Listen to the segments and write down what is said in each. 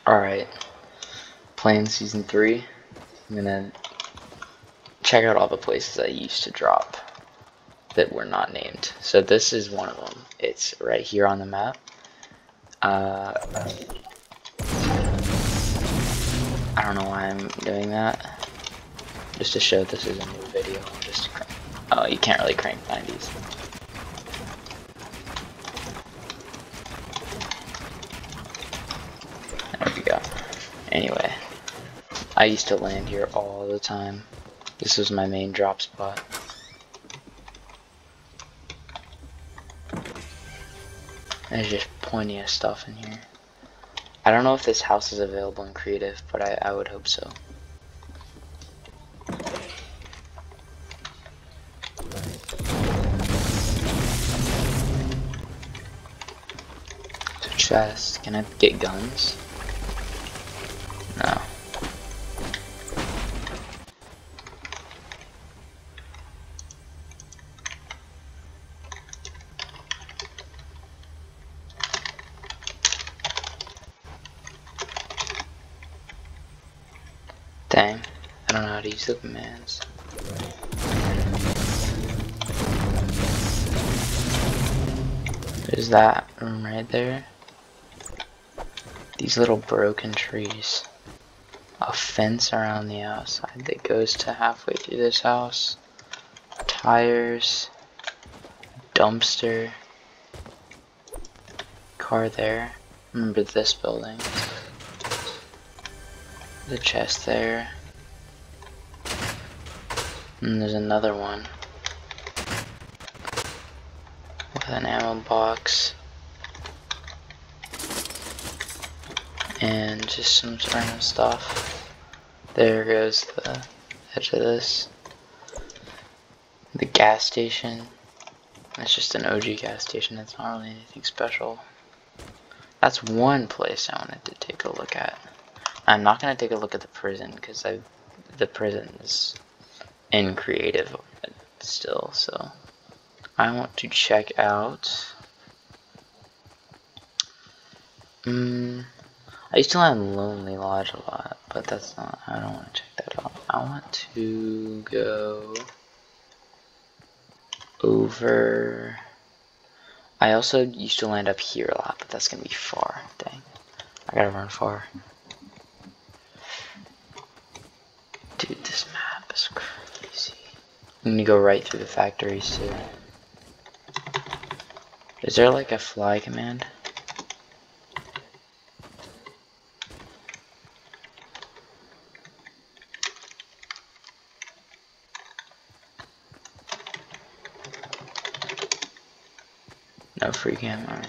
Alright, playing Season 3. I'm gonna check out all the places I used to drop that were not named. So this is one of them. It's right here on the map. I don't know why I'm doing that. Just to show this is a new video. Just to crank. Oh, you can't really crank 90s. There we go. Anyway, I used to land here all the time. This was my main drop spot. There's just plenty of stuff in here. I don't know if this house is available in creative, but I would hope so. Chest. Can I get guns? No. Dang. I don't know how to use the commands. There's that room right there. These little broken trees. A fence around the outside that goes to halfway through this house. Tires. Dumpster. Car there. Remember this building. The chest there. And there's another one. With an ammo box. And just some random stuff. There goes the edge of this. The gas station. That's just an OG gas station. It's not really anything special. That's one place I wanted to take a look at. I'm not gonna take a look at the prison because the prison is in creative still. So I want to check out. I used to land Lonely Lodge a lot, but that's not. I don't want to check that out. I want to go over. I also used to land up here a lot, but that's gonna be far. Dang, I gotta run far. Dude, this map is crazy. I'm gonna go right through the factories too. Is there like a fly command? No free cam, alright.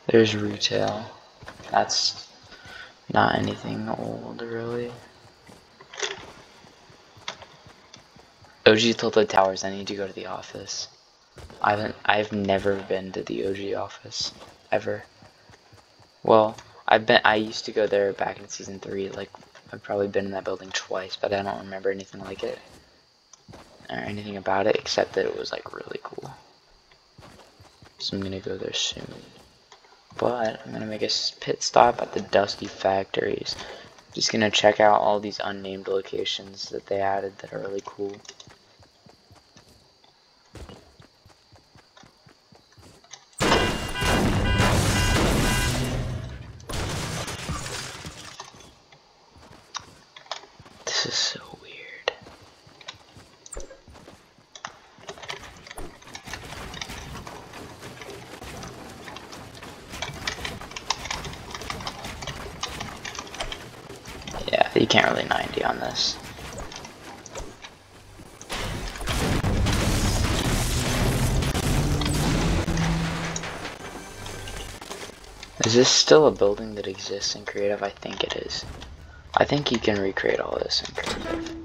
There's retail. That's not anything old, really. OG Tilted Towers, I need to go to the office. I've never been to the OG office. Ever. Well, I used to go there back in Season 3, like, I've probably been in that building twice, but I don't remember anything like it. Or anything about it, except that it was, like, really cool. So I'm gonna go there soon. But I'm gonna make a pit stop at the Dusty Factories. Just gonna check out all these unnamed locations that they added that are really cool. This is so weird. Yeah, you can't really 90 on this. Is this still a building that exists in creative? I think it is. I think you can recreate all this in creative.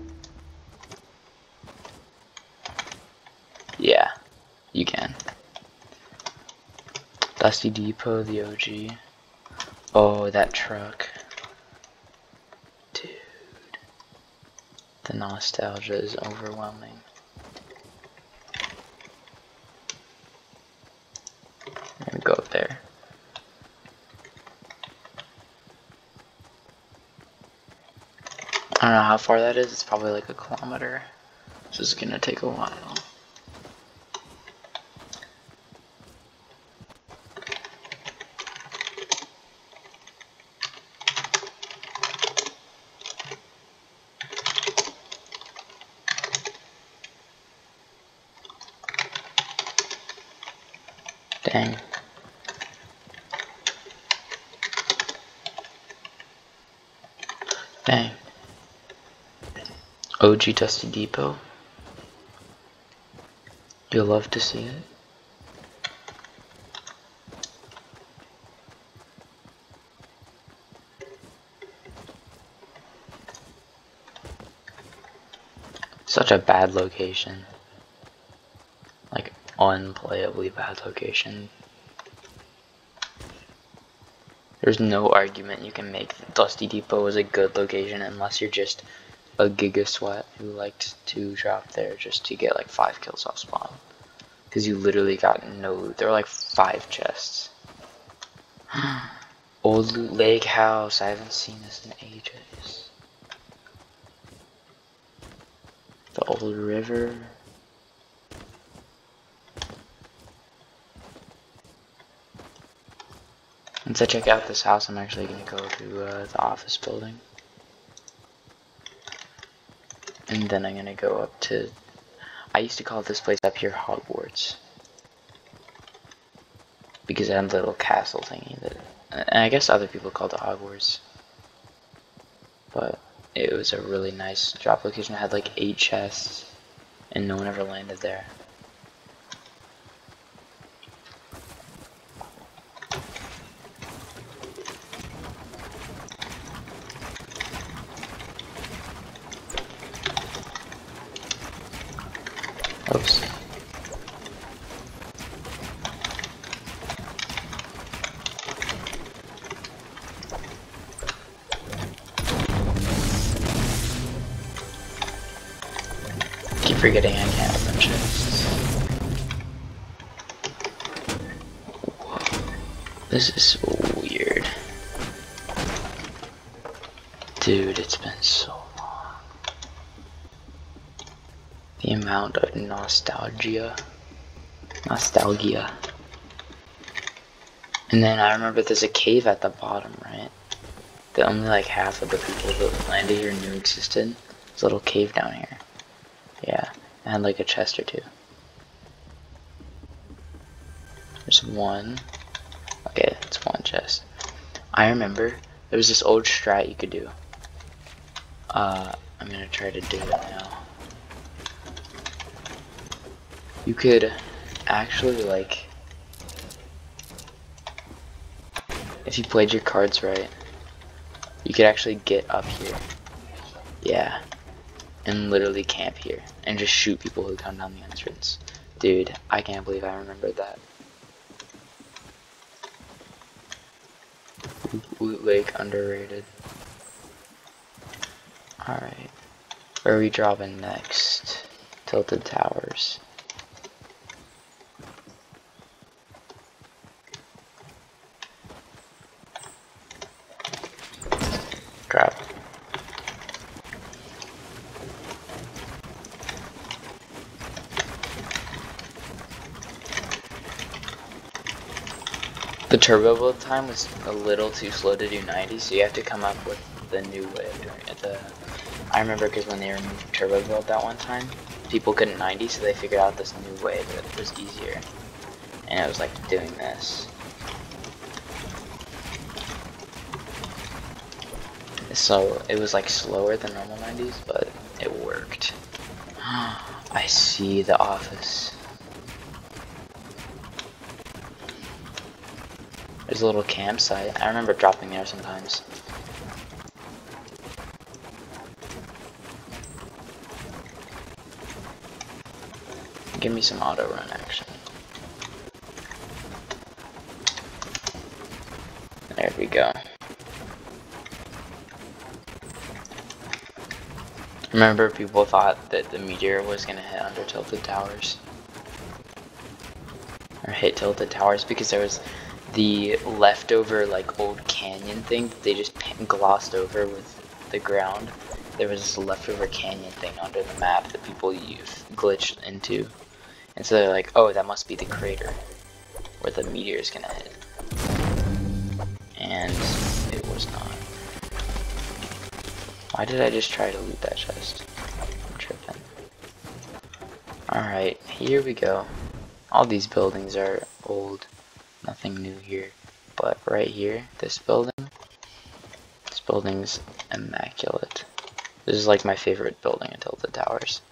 Yeah, you can. Dusty Depot, the OG. Oh, that truck. Dude. The nostalgia is overwhelming. I'm gonna go don't know how far that is. It's probably like a kilometer. So it's gonna take a while. Dang. Dang. OG Dusty Depot. You'll love to see it. Such a bad location. Like, unplayably bad location. There's no argument you can make that Dusty Depot is a good location unless you're just a Giga Sweat who liked to drop there just to get like 5 kills off spawn. Because you literally got no loot. There were like 5 chests. Old Loot Lake House. I haven't seen this in ages. The old river. Once I check out this house, I'm actually going to go to the office building. And then I'm going to go up to... I used to call this place up here Hogwarts. Because it had a little castle thingy that... And I guess other people called it Hogwarts. But it was a really nice drop location. It had like 8 chests. And no one ever landed there. Oops. Keep forgetting I can't open chests. Whoa. This is weird. Dude, it's been so long. The amount of nostalgia. And then I remember there's a cave at the bottom, right? That only like half of the people that landed here knew existed. There's a little cave down here. Yeah, it had like a chest or 2. There's one. Okay, it's 1 chest. I remember there was this old strat you could do. I'm gonna try to do it now. You could actually, like, if you played your cards right, you could actually get up here. Yeah. And literally camp here. And just shoot people who come down the entrance. Dude, I can't believe I remembered that. Loot Lake underrated. Alright. Where are we dropping next? Tilted Towers. Crap. The turbo build time was a little too slow to do 90, so you have to come up with the new way of doing it. I remember because when they removed turbo build that one time, people couldn't 90, so they figured out this new way that was easier. And it was like doing this. So it was like slower than normal 90s, but it worked. I see the office. There's a little campsite. I remember dropping there sometimes. Give me some auto run action. There we go. Remember, people thought that the meteor was gonna hit under tilted towers. Or hit tilted towers because there was the leftover like old canyon thing that they just glossed over with the ground, there was this leftover canyon thing under the map that people glitched into. And so they're like, oh, that must be the crater where the meteor is gonna hit. And it was not. Why did I just try to loot that chest? I'm tripping. Alright, here we go. All these buildings are old. Nothing new here. But right here, this building's immaculate. This is like my favorite building until the towers.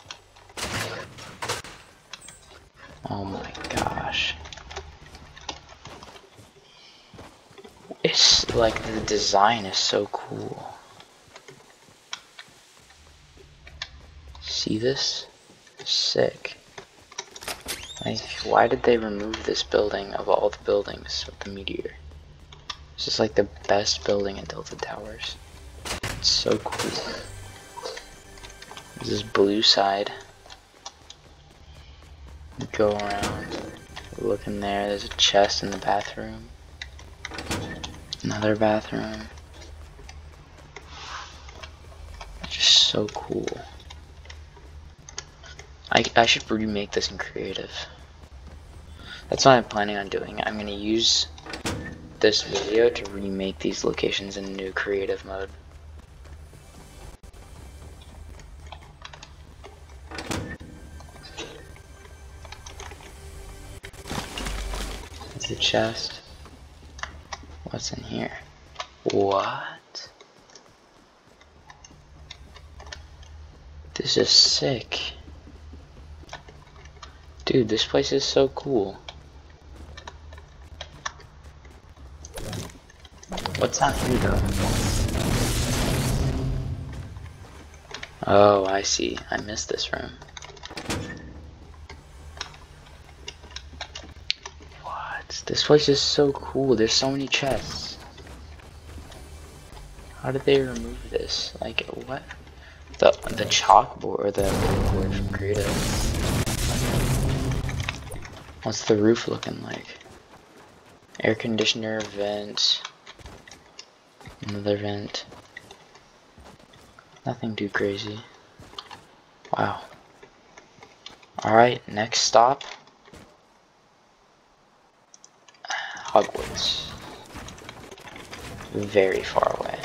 Oh my gosh. It's like the design is so cool. See this? Sick. Like, why did they remove this building of all the buildings with the meteor? This is like the best building in Tilted Towers. It's so cool. This is blue side. Go around. Look in there. There's a chest in the bathroom. Another bathroom. Just so cool. I should remake this in creative. That's what I'm planning on doing. I'm gonna use this video to remake these locations in new creative mode. There's the chest. What's in here? What? This is sick. Dude, this place is so cool. What's not here though? Oh, I see. I missed this room. What? This place is so cool. There's so many chests. How did they remove this? Like, what? The chalkboard or the board from Creative. What's the roof looking like? Air conditioner, vent. Another vent. Nothing too crazy. Wow. Alright, next stop. Hogwarts. Very far away.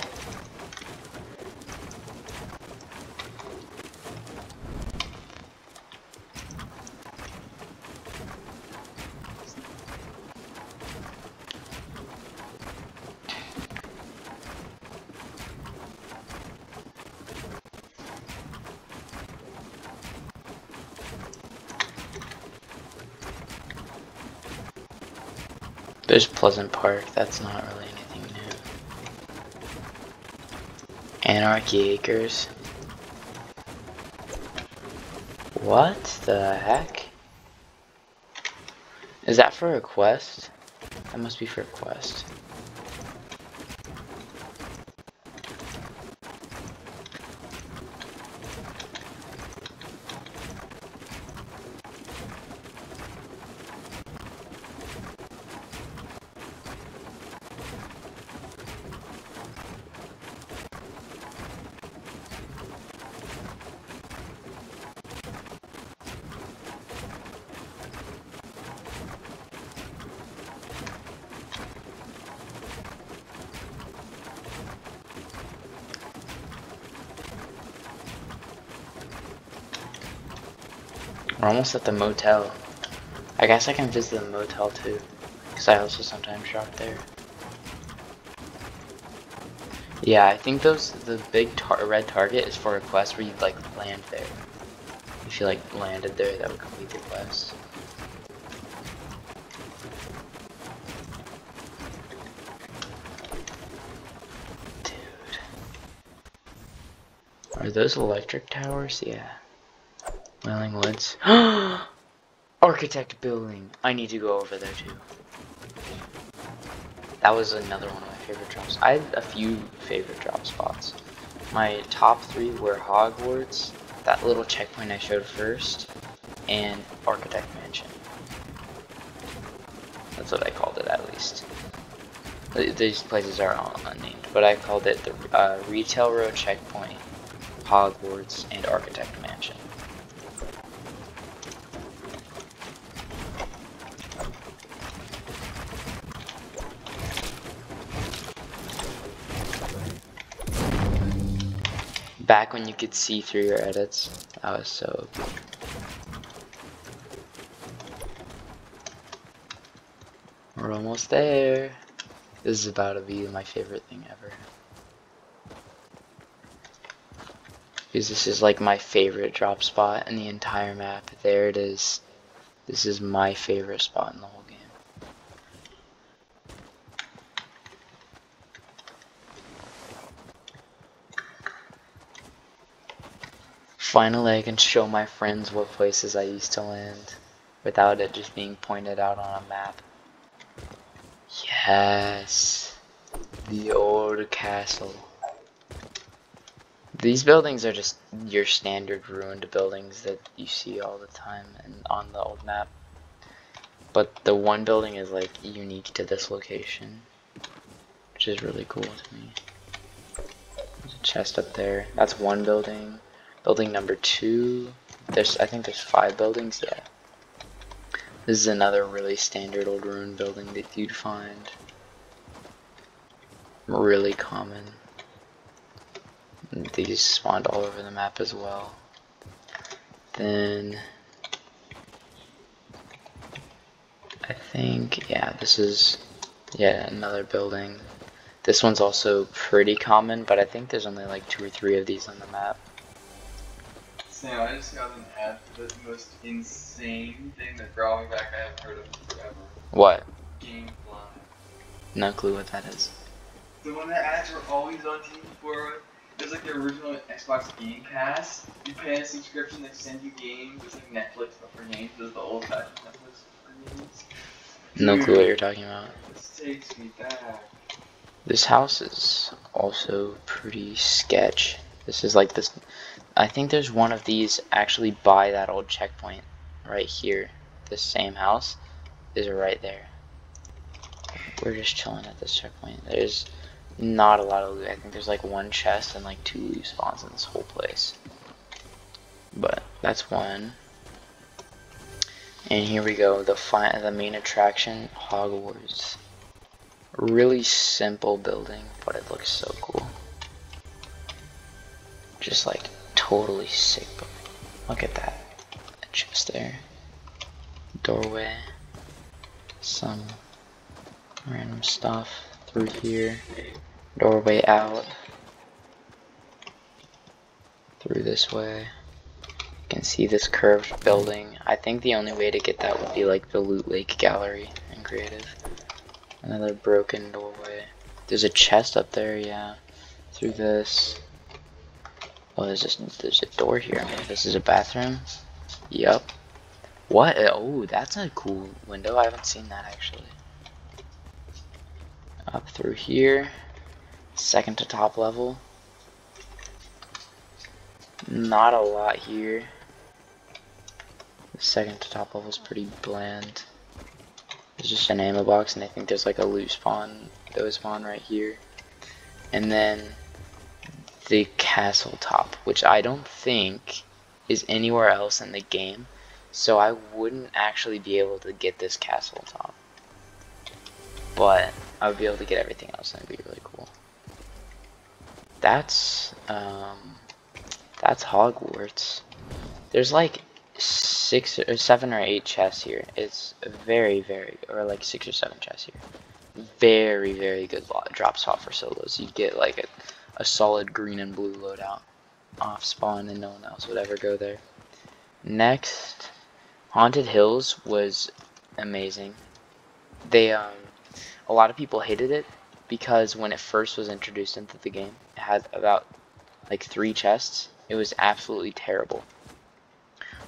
There's Pleasant Park, that's not really anything new. Anarchy Acres. What the heck? Is that for a quest? That must be for a quest. We're almost at the motel. I guess I can visit the motel too, because I also sometimes shop there. Yeah, I think the big red target is for a quest where you like land there. If you like landed there, that would complete the quest. Dude. Are those electric towers? Yeah. Wailing Woods. Architect building. I need to go over there too. That was another one of my favorite drops. I had a few favorite drop spots. My top 3 were Hogwarts, that little checkpoint I showed first, and Architect Mansion. That's what I called it, at least. These places are all unnamed, but I called it the Retail Row Checkpoint, Hogwarts, and Architect Mansion. Back when you could see through your edits, that was so OP. We're almost there. This is about to be my favorite thing ever. Because this is like my favorite drop spot in the entire map. There it is. This is my favorite spot in the whole game. Finally, I can show my friends what places I used to land without it just being pointed out on a map. Yes, the old castle. These buildings are just your standard ruined buildings that you see all the time and on the old map. But the one building is like unique to this location, which is really cool to me. There's a chest up there. That's one building. Building number 2. I think there's 5 buildings. Yeah. This is another really standard old ruined building that you'd find. Really common. These spawned all over the map as well. Then I think, yeah, this is another building. This one's also pretty common, but I think there's only like 2 or 3 of these on the map. Sam, I just got an ad for the most insane thing that brought me back I haven't heard of forever. What? Gamefly. No clue what that is. The one that ads were always on TV for. There's like the original Xbox Game Pass. You pay a subscription, they send you games. It's like Netflix but for games. There's the old fashioned Netflix for games. No clue what you're talking about. This takes me back. This house is also pretty sketch. This is like this. I think there's one of these actually by that old checkpoint right here. This same house is right there. We're just chilling at this checkpoint. There's not a lot of loot. I think there's like 1 chest and like 2 loot spawns in this whole place. But that's one. And here we go. The main attraction, Hogwarts. Really simple building, but it looks so cool. Just like totally sick building. Look at that. A chest there. Doorway. Some random stuff through here. Doorway out. Through this way. You can see this curved building. I think the only way to get that would be like the Loot Lake Gallery in Creative. Another broken doorway. There's a chest up there, yeah. Through this. Oh, there's a door here. Maybe this is a bathroom. Yup. What? Oh, that's a cool window. I haven't seen that actually. Up through here. Second to top level. Not a lot here. The second to top level is pretty bland. There's just an ammo box, and I think there's like a loot spawn, spawn right here. And then the castle top, which I don't think is anywhere else in the game, so I wouldn't actually be able to get this castle top. But I would be able to get everything else, and it'd be really cool. That's Hogwarts. There's like 6 or 7 or 8 chests here. It's very, or like 6 or 7 chests here. Very good drop spot for solos. You'd get like a solid green and blue loadout off spawn, and no one else would ever go there. Next, Haunted Hills was amazing. They a lot of people hated it because when it first was introduced into the game, it had about like 3 chests. It was absolutely terrible.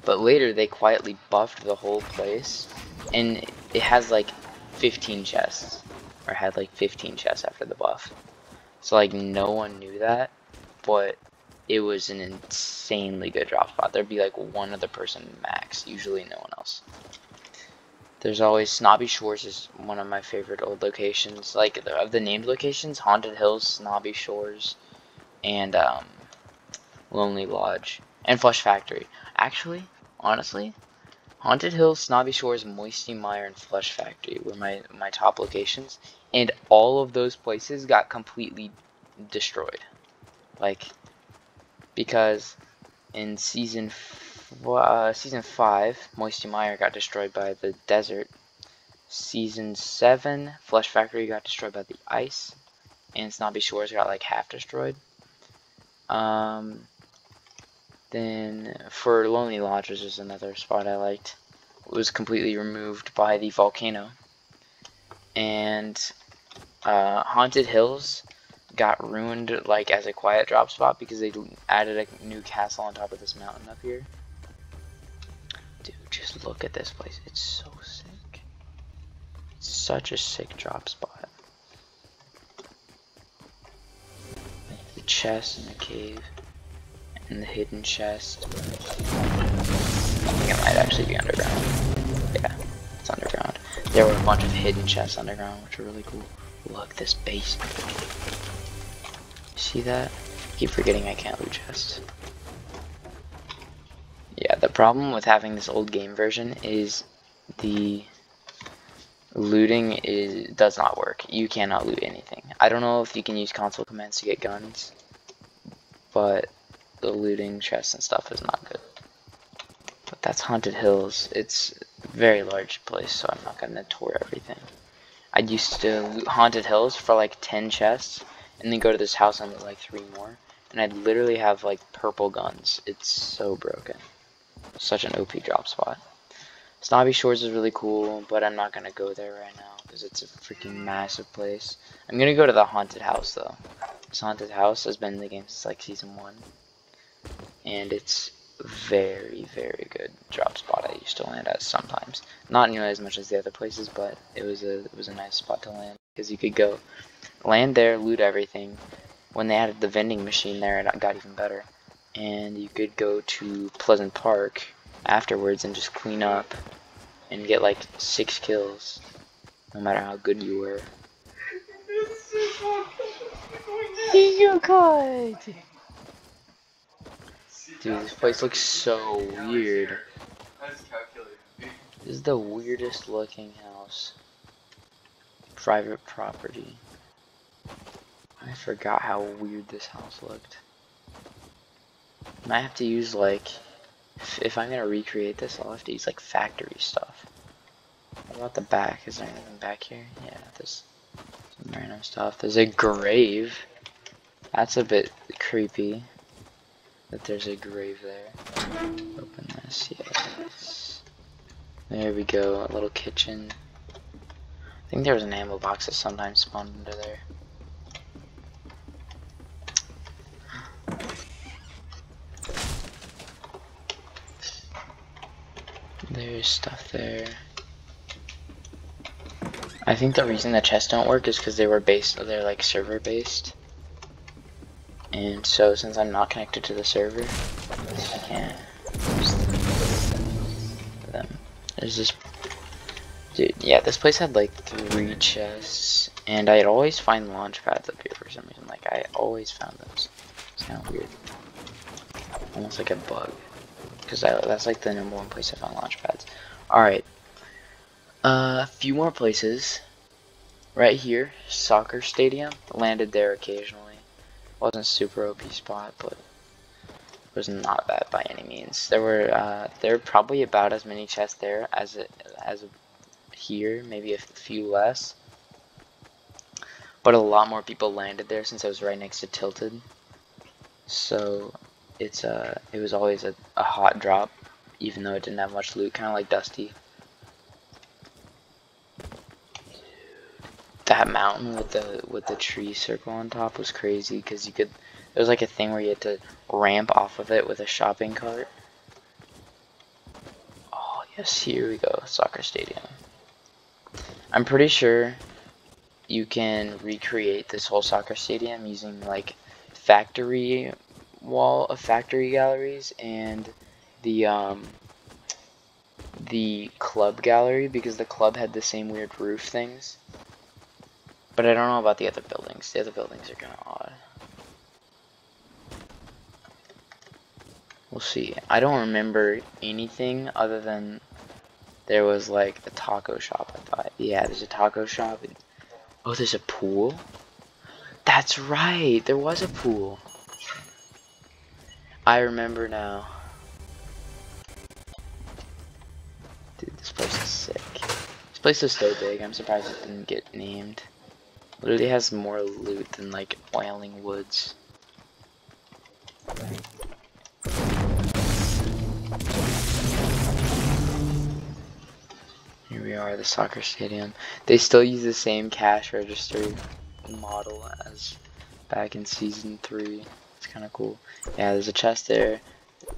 But later they quietly buffed the whole place, and it has like 15 chests, or had like 15 chests after the buff. So like no one knew that, but it was an insanely good drop spot. There'd be like 1 other person max, usually no one else. There's always Snobby Shores is one of my favorite old locations. Like of the named locations, Haunted Hills, Snobby Shores, and Lonely Lodge, and Flush Factory. Actually, honestly, Haunted Hills, Snobby Shores, Moisty Mire, and Flush Factory were my top locations, and all of those places got completely destroyed. Like, because in season 5, Moisty Mire got destroyed by the desert. Season 7, Flush Factory got destroyed by the ice, and Snobby Shores got like half destroyed. Then for Lonely Lodge, which is another spot I liked, it was completely removed by the volcano. And Haunted Hills got ruined like as a quiet drop spot because they added a new castle on top of this mountain up here. Dude, just look at this place. It's so sick. It's such a sick drop spot. The chest in the cave. And the hidden chest. I think it might actually be underground. Yeah, it's underground. There were a bunch of hidden chests underground, which are really cool. Look, this base. See that? I keep forgetting I can't loot chests. Yeah, the problem with having this old game version is the looting does not work. You cannot loot anything. I don't know if you can use console commands to get guns, but the looting chests and stuff is not good. But that's Haunted Hills. It's a very large place, so I'm not gonna tour everything. I used to loot Haunted Hills for like 10 chests, and then go to this house and loot like 3 more, and I'd literally have like purple guns. It's so broken. Such an OP drop spot. Snobby Shores is really cool, but I'm not gonna go there right now because it's a freaking massive place. I'm gonna go to the haunted house though. This haunted house has been in the game since like season 1. And it's very, very good drop spot I used to land at sometimes. Not nearly as much as the other places, but it was a nice spot to land because you could go land there, loot everything. When they added the vending machine there, it got even better. And you could go to Pleasant Park afterwards and just clean up and get like 6 kills, no matter how good you were. You could. Dude, this place looks so weird. This is the weirdest looking house. Private property. I forgot how weird this house looked. I have to use like, if I'm gonna recreate this, I'll have to use like factory stuff. What about the back? Is there anything back here? Yeah, there's some random stuff. There's a grave. That's a bit creepy. That there's a grave there. Open this, yes. There we go, a little kitchen. I think there was an ammo box that sometimes spawned under there. There's stuff there. I think the reason the chests don't work is because they're like server based. And so since I'm not connected to the server, I can't use them. There's this dude, yeah, this place had like 3 chests, and I'd always find launch pads up here for some reason. Like I always found those. It's kind of weird, almost like a bug, because that's like the #1 place I found launch pads. All right, a few more places. Right here, soccer stadium. Landed there occasionally. Wasn't super OP spot, but it was not bad by any means. There were probably about as many chests there as here, maybe a few less. But a lot more people landed there since I was right next to Tilted. So it was always a hot drop, even though it didn't have much loot, kind of like Dusty. That mountain with the tree circle on top was crazy because you could. It was like a thing where you had to ramp off of it with a shopping cart. Oh yes, here we go, soccer stadium. I'm pretty sure you can recreate this whole soccer stadium using like factory galleries and the club gallery, because the club had the same weird roof things. But I don't know about the other buildings. The other buildings are kind of odd. We'll see. I don't remember anything other than there was like a taco shop, I thought. Yeah, there's a taco shop. Oh, there's a pool? That's right, there was a pool. I remember now. Dude, this place is sick. This place is so big, I'm surprised it didn't get named. Literally has more loot than like Wailing Woods. Here we are, the soccer stadium. They still use the same cash register model as back in season 3. It's kind of cool. Yeah, there's a chest there,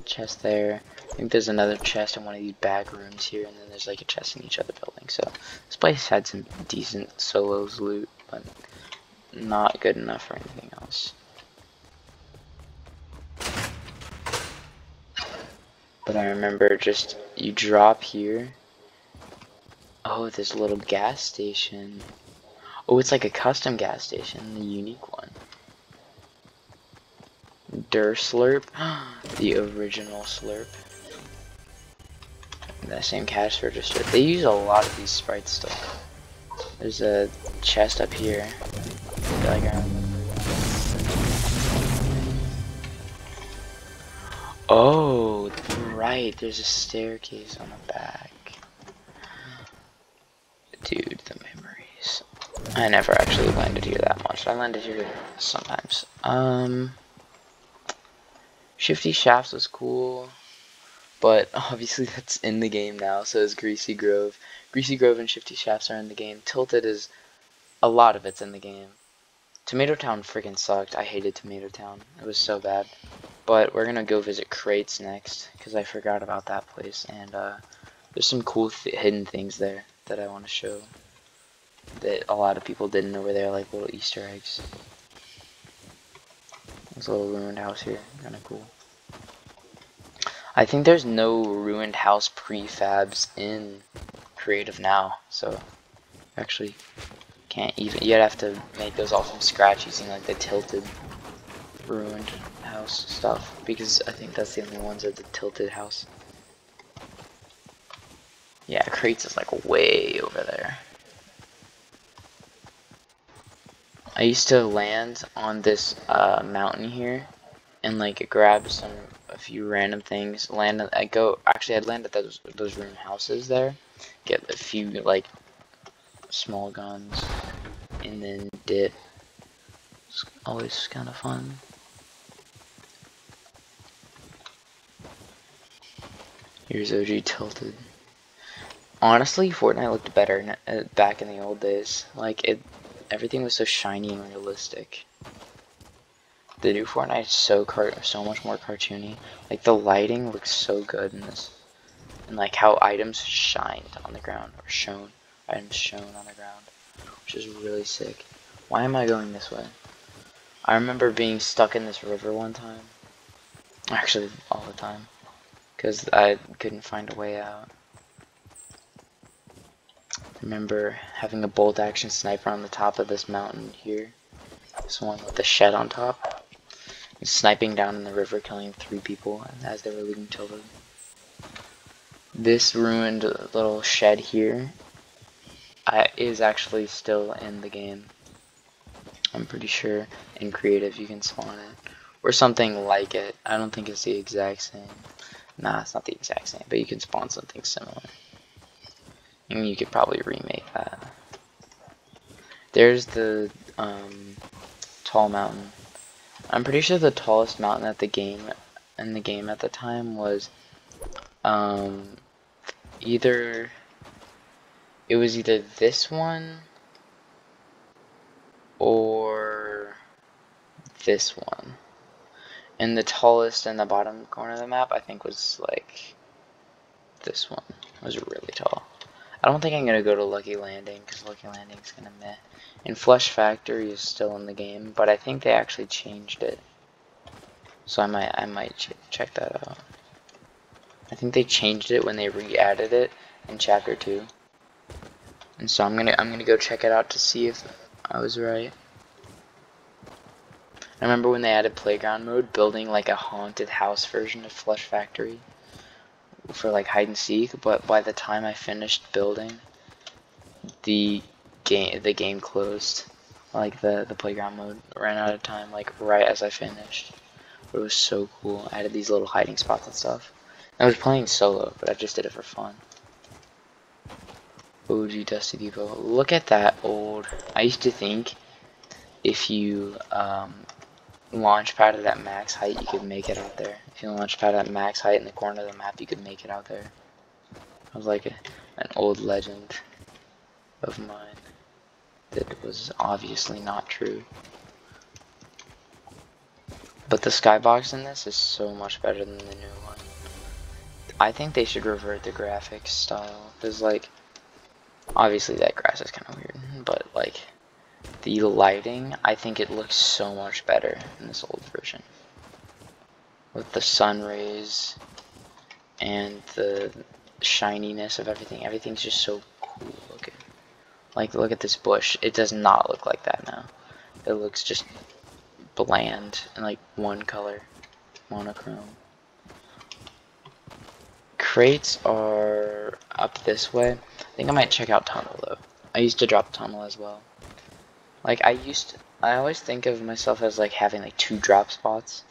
chest there. I think there's another chest in one of these back rooms here, and then there's like a chest in each other building. So this place had some decent solos loot, but not good enough for anything else. But I remember just, you drop here. Oh, there's a little gas station. Oh, it's like a custom gas station, the unique one. Der Slurp, the original Slurp. That same cash register. They use a lot of these sprites still. There's a chest up here. I feel like I remember. Oh, right. There's a staircase on the back. Dude, the memories. I never actually landed here that much. I landed here sometimes. Shifty Shafts was cool, but obviously that's in the game now, so is Greasy Grove. Greasy Grove and Shifty Shafts are in the game. Tilted is, a lot of it's in the game. Tomato Town freaking sucked. I hated Tomato Town. It was so bad. But we're gonna go visit Crates next, because I forgot about that place, and there's some cool hidden things there that I want to show that a lot of people didn't know were there, like little Easter eggs. There's a little ruined house here, kind of cool. I think there's no ruined house prefabs in creative now, so actually can't even, you'd have to make those all from scratch using like the tilted ruined house stuff, because I think that's the only ones at the tilted house. Yeah, Crates is like way over there. I used to land on this mountain here and like grab a few random things. I'd land at those room houses there, get a few like small guns, and then dip. It's always kind of fun. Here's OG Tilted. Honestly, Fortnite looked better back in the old days. Like everything was so shiny and realistic. The new Fortnite is so much more cartoony. Like the lighting looks so good in this, and like how items shined on the ground, or items shown on the ground, which is really sick. Why am I going this way? I remember being stuck in this river one time. Actually, all the time, because I couldn't find a way out. I remember having a bolt action sniper on the top of this mountain here. This one with the shed on top. And sniping down in the river, killing 3 people as they were leaving Tilted. This ruined little shed here is actually still in the game. I'm pretty sure in creative you can spawn it. Or something like it. I don't think it's the exact same. Nah, it's not the exact same, but you can spawn something similar. And you could probably remake that. There's the tall mountain. I'm pretty sure the tallest mountain in the game at the time was either this one or this one. And the tallest in the bottom corner of the map, I think, was like this one. It was really tall. I don't think I'm gonna go to Lucky Landing, because Lucky Landing's gonna meh. And Flush Factory is still in the game, but I think they actually changed it. So I might check that out. I think they changed it when they re-added it in Chapter 2. And so I'm gonna go check it out to see if I was right. I remember when they added playground mode, building like a haunted house version of Flush Factory for like hide and seek, but by the time I finished building, the game closed. Like the playground mode ran out of time like right as I finished. But it was so cool. I added these little hiding spots and stuff. I was playing solo, but I just did it for fun. OG Dusty Depot. Look at that old. I used to think if you launch pad it at max height, you could make it out there. If you launch pad at max height in the corner of the map, you could make it out there. I was like an old legend of mine that was obviously not true. But the skybox in this is so much better than the new one. I think they should revert the graphics style, because like, obviously that grass is kind of weird, but like, the lighting, I think it looks so much better in this old version. With the sun rays and the shininess of everything, everything's just so cool looking. Like, look at this bush, it does not look like that now. It looks just bland and like one color, monochrome. Crates are up this way. I think I might check out tunnel though. I used to drop tunnel as well. Like I always think of myself as like having like 2 drop spots,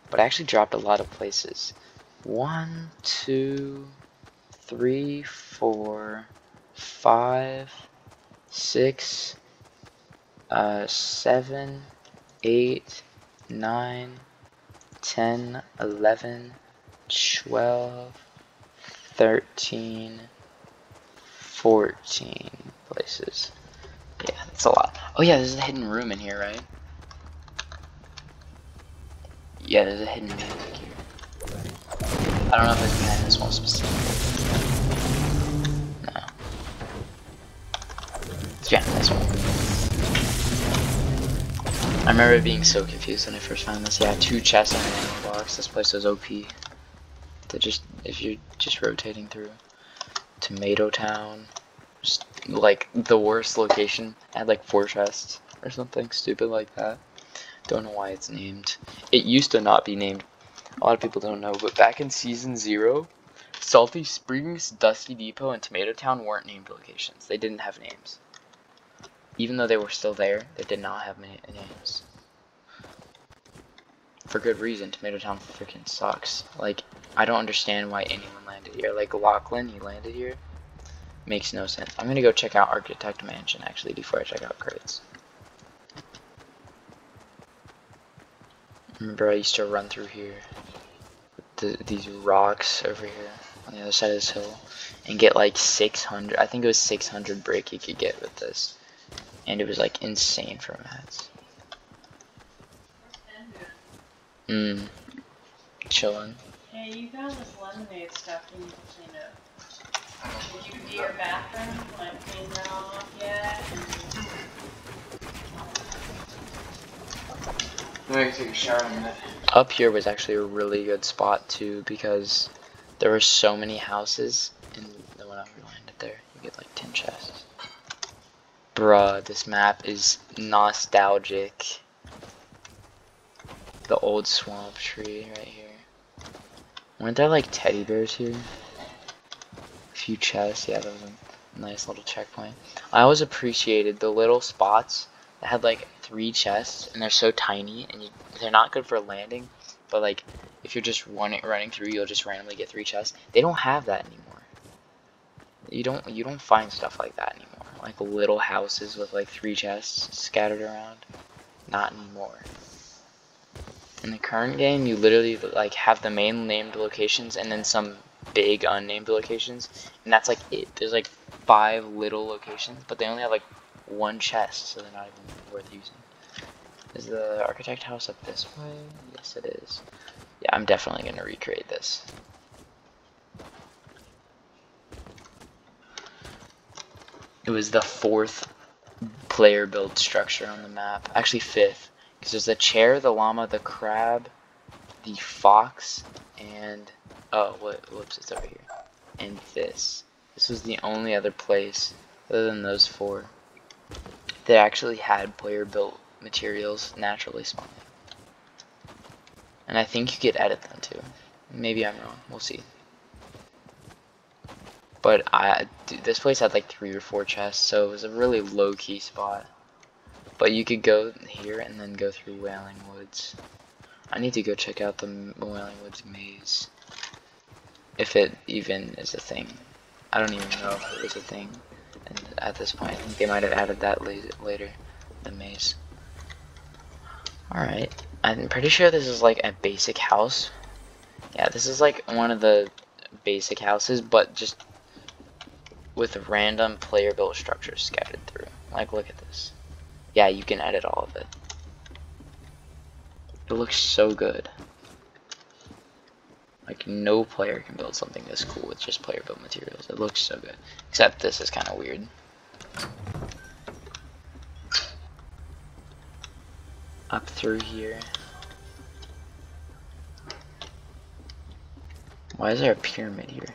but I actually dropped a lot of places. 1, 2, 3, 4, 5, 6, 7, 8, 9, 10, 11, 12, 13, 14 places. Yeah, that's a lot. Oh yeah, there's a hidden room in here, right? Yeah, there's a hidden room here. I don't know if it's behind this wall specifically. No. It's behind this wall. I remember being so confused when I first found this. Yeah, 2 chests and an ammo box. This place was OP. If you're just rotating through. Tomato Town. Just like the worst location. I had like 4 chests or something stupid like that. Don't know why it's named. It used to not be named. A lot of people don't know, but back in season 0, Salty Springs, Dusty Depot, and Tomato Town weren't named locations. They didn't have names. Even though they were still there, they did not have names. For good reason. Tomato Town freaking sucks. Like, I don't understand why anyone landed here. Like Lachlan, he landed here. Makes no sense. I'm gonna go check out Architect Mansion actually before I check out crates. Remember I used to run through here with these rocks over here on the other side of this hill and get like 600. I think it was 600 brick you could get with this, and it was like insane for mats. Chillin'. Hey, you got this lemonade stuff you need to clean up. Did you do your bathroom? Like, clean that off yet? I'm gonna take a shower in a minute. Up here was actually a really good spot too, because there were so many houses, and then when I landed there, you get like 10 chests. Bruh, this map is nostalgic. The old swamp tree right here. Weren't there like teddy bears here? A few chests, yeah, that was a nice little checkpoint. I always appreciated the little spots that had like 3 chests, and they're so tiny, and they're not good for landing, but like, if you're just running through, you'll just randomly get 3 chests. They don't have that anymore. You don't find stuff like that anymore. Like little houses with like 3 chests scattered around. Not anymore. In the current game, you literally like have the main named locations and then some big unnamed locations, and that's like it. There's like 5 little locations, but they only have like 1 chest, so they're not even worth using. Is the architect house up this way? Yes, it is. Yeah, I'm definitely gonna recreate this. It was the 4th player build structure on the map. Actually 5th. Because there's the chair, the llama, the crab, the fox, and oh, whoops, it's over here. And this. This was the only other place, other than those 4, that actually had player-built materials naturally spawning. And I think you could edit them too. Maybe I'm wrong. We'll see. But this place had like 3 or 4 chests, so it was a really low-key spot. But you could go here and then go through Wailing Woods. I need to go check out the Wailing Woods maze. If it even is a thing. I don't even know if it was a thing. And at this point, I think they might have added that later. The maze. Alright. I'm pretty sure this is like a basic house. Yeah, this is like one of the basic houses, but just with random player built structures scattered through. Like, look at this. Yeah, you can edit all of it. It looks so good. Like, no player can build something this cool with just player built materials. It looks so good. Except this is kind of weird. Up through here. Why is there a pyramid here?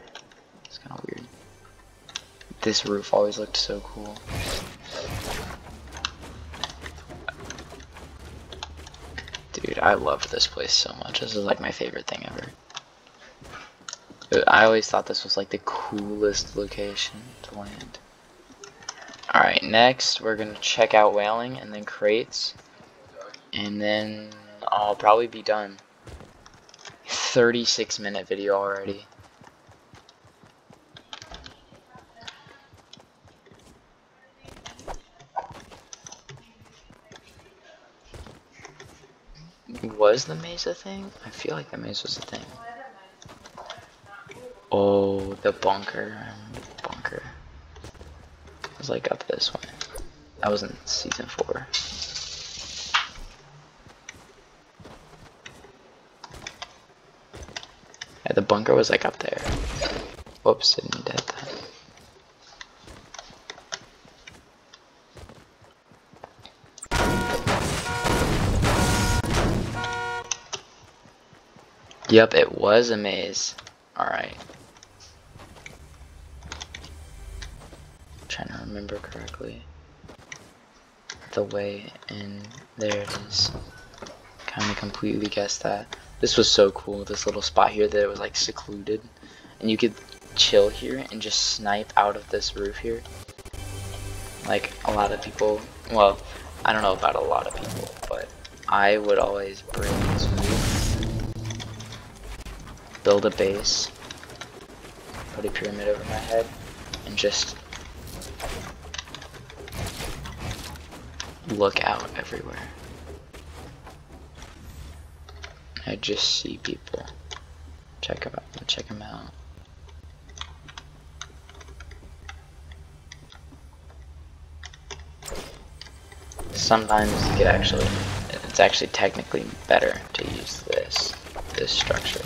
It's kind of weird. This roof always looked so cool. Dude, I loved this place so much. This is like my favorite thing ever. I always thought this was like the coolest location to land. Alright, next we're gonna check out Wailing and then crates. And then I'll probably be done. 36-minute video already. Was the maze a thing? I feel like the maze was a thing. Oh, the bunker. I remember the bunker. It was like up this way. That was in season 4. Yeah, the bunker was like up there. Whoops, didn't mean to hit that. Yep, it was a maze. Alright. Trying to remember correctly. The way in. There it is. Kind of completely guessed that. This was so cool, this little spot here that it was like secluded. And you could chill here and just snipe out of this roof here. Like a lot of people, well, I don't know about a lot of people, but I would always bring this roof, build a base, put a pyramid over my head, and just look out everywhere. I just see people. Check them out. Sometimes you could actually, it's actually technically better to use this structure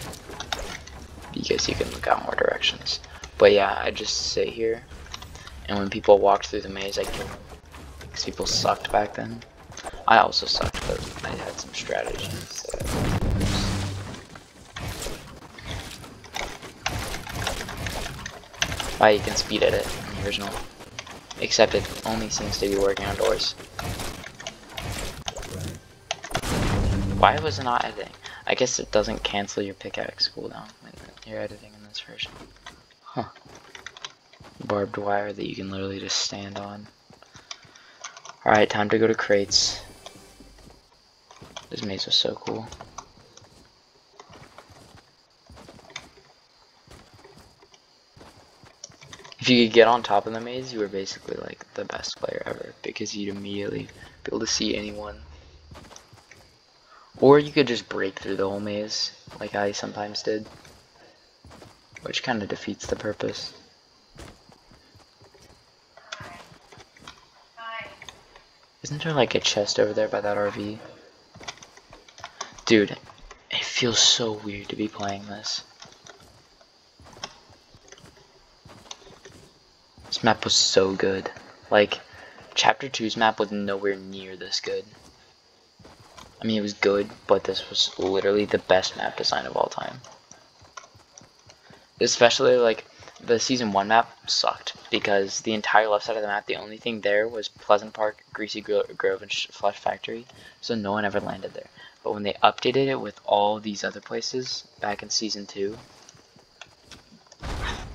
because you can look out more directions. But yeah, I just sit here, and when people walked through the maze, I kill them because people sucked back then. I also sucked, but I had some strategies. Why you can speed edit in the original, except it only seems to be working on doors. Why was it not editing? I guess it doesn't cancel your pickaxe cooldown when you're editing in this version. Huh. Barbed wire that you can literally just stand on. Alright, time to go to crates. This maze was so cool. If you could get on top of the maze, you were basically like the best player ever because you'd immediately be able to see anyone. Or you could just break through the whole maze, like I sometimes did, which kind of defeats the purpose. Isn't there like a chest over there by that RV? Dude, it feels so weird to be playing this. This map was so good. Like, Chapter 2's map was nowhere near this good. I mean, it was good, but this was literally the best map design of all time. Especially, like, the season 1 map sucked because the entire left side of the map, the only thing there was Pleasant Park, Greasy Grove, and Flush Factory, so no one ever landed there. But when they updated it with all these other places back in season 2,